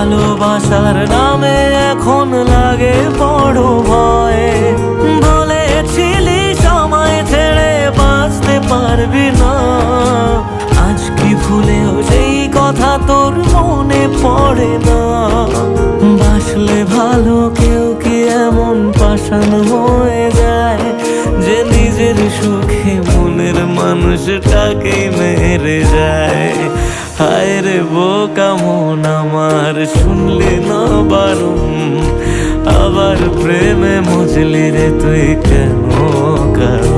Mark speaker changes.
Speaker 1: ভালোবাসার নামে এখন লাগে বড় ভয়। বলেছিলি সময় ছেড়ে বাঁচতে পারবি না, আজ কি ভুলেও সেই কথা তোর মনে পড়ে না? বাসলে ভালো কেউ কি এমন পাষাণ হয়ে যায় যে নিজের সুখে মনের মানুষটাকে মেরে যায়? হায় রে বোকা মন আমার, শুনলি না বারণ, আবার প্রেমে মজলি রে তুই কেন কারণ?